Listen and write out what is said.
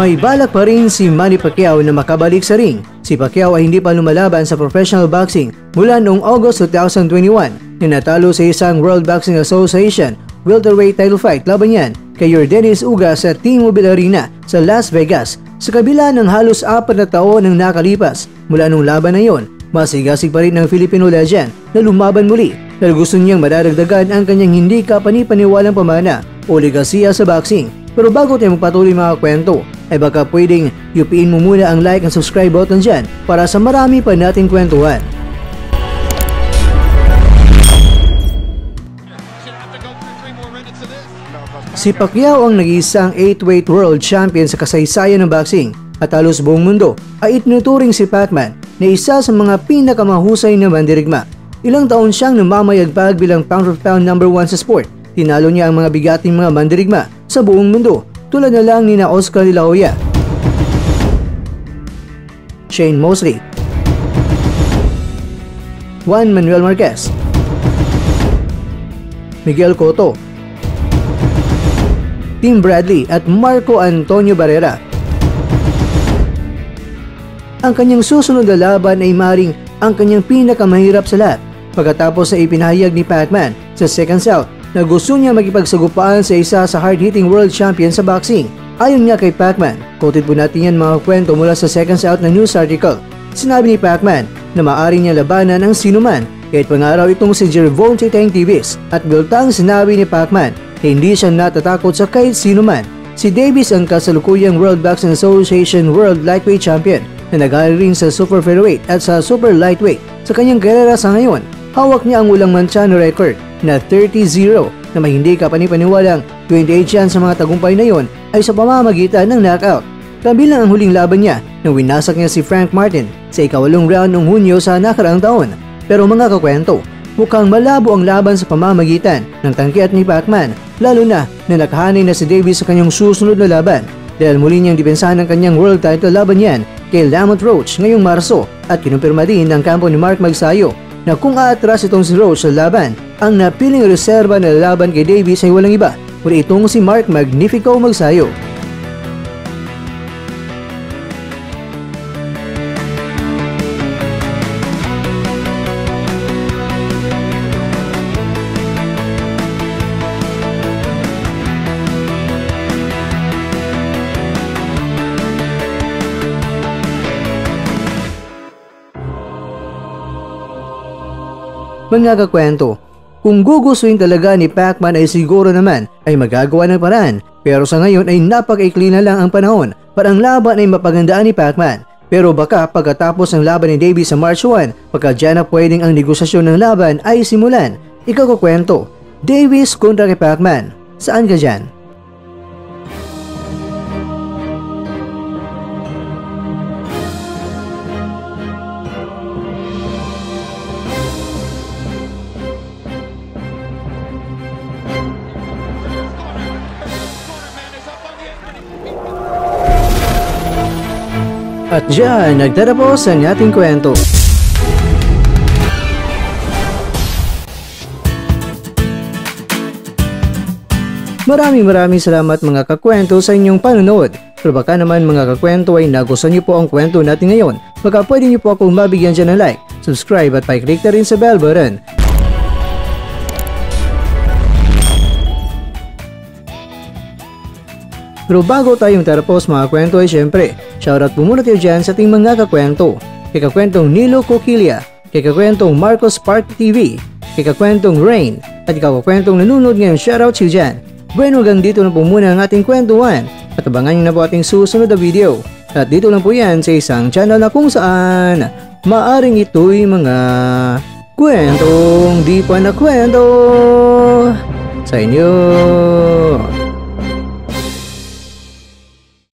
May balak pa rin si Manny Pacquiao na makabalik sa ring. Si Pacquiao ay hindi pa lumalaban sa professional boxing mula noong August 2021 na natalo sa isang World Boxing Association welterweight title fight laban yan kay Yordenis Ugas sa T-Mobile Arena sa Las Vegas. Sa kabila ng halos 4 na taon ng nakalipas mula nung laban na yon, masigasig pa rin ng Filipino legend na lumaban muli dahil gusto niyang madadagdagan ang kanyang hindi kapani-paniwalang pamana o legasiya sa boxing. Pero bago tayo magpatuloy mga kwento, ay baka pwedeng yupiin mo muna ang like and subscribe button dyan para sa marami pa nating kwentuhan. Si Pacquiao ang nag-iisang 8-weight world champion sa kasaysayan ng boxing at halos buong mundo ay itinuturing si Pacman na isa sa mga pinakamahusay na mandirigma. Ilang taon siyang namamayagpag bilang pound-for-pound number 1 sa sport. Tinalo niya ang mga bigating mga mandirigma sa buong mundo tulad na lang ni Oscar De La Hoya, Shane Mosley, Juan Manuel Marquez, Miguel Cotto, Tim Bradley at Marco Antonio Barrera. Ang kanyang susunod na laban ay maring ang kanyang pinakamahirap sa lahat pagkatapos na ipinahayag ni Pacman sa Seconds Out na gusto niya makipagsagupaan sa isa sa hard-hitting world champion sa boxing. Ayon nga kay Pacman, quoted po natin yan mga kwento mula sa Seconds Out na news article. Sinabi ni Pacman na maaari niya labanan ang sinuman kahit pangaraw itong si Gervonta Davis at bultang sinabi ni Pacman na hindi siya natatakot sa kahit sinuman. Si Davis ang kasalukuyang World Boxing Association World Lightweight Champion na nag-aari rin sa Super Featherweight at sa Super Lightweight. Sa kanyang karera sa ngayon, hawak niya ang walang mancha na record na 30-0 na may hindi kapani-paniwalang 28 yan sa mga tagumpay na yon ay sa pamamagitan ng knockout. Kabilang ang huling laban niya na winasak niya si Frank Martin sa ika-8 round noong Hunyo sa nakaraang taon. Pero mga kakwento, mukhang malabo ang laban sa pamamagitan ng tangkiat ni Pacman, lalo na nakahanay na si Davis sa kanyang susunod na laban dahil muli niyang dipensahan ang kanyang world title laban yan kay Lamont Roach ngayong Marso at kinumpirma din ng kampo ni Mark Magsayo na kung aatras itong si Roach sa laban, ang napiling reserba na laban kay Davis ay walang iba kundi itong si Mark Magnifico Magsayo. Mga kakwento, kung gugustuhin talaga ni Pacman ay siguro naman ay magagawa ng paraan, pero sa ngayon ay napakaikli na lang ang panahon para ang laban ay mapagandaan ni Pacman. Pero baka pagkatapos ng laban ni Davis sa March 1, pagka dyan na pwedeng ang negosasyon ng laban ay simulan. Ikaw kakwento, Davis kontra kay Pacman, saan ka dyan? At dyan, nagtatapos ang ating kwento. Maraming salamat mga kakwento sa inyong panonood. Pero baka naman mga kakwento ay nagustuhan niyo po ang kwento natin ngayon. Baka pwede niyo po akong mabigyan dyan ng like, subscribe at pa-click na rin sa bell button. Pero bago tayong tarapos mga kwento ay syempre, shoutout po muna tayo dyan sa ating mga kakwento. Kay kakwentong Nilo Coquilla, kay kakwentong Marcos Park TV, kay kakwentong Rain, at kakwentong nanonood ngayon, shoutout siyo dyan. Bueno, hanggang dito na po muna ang ating kwentuhan at abangan nyo na po ating susunod na video. At dito lang po yan sa isang channel na kung saan maaring ito'y mga kwentong di pa na kwento sa inyo.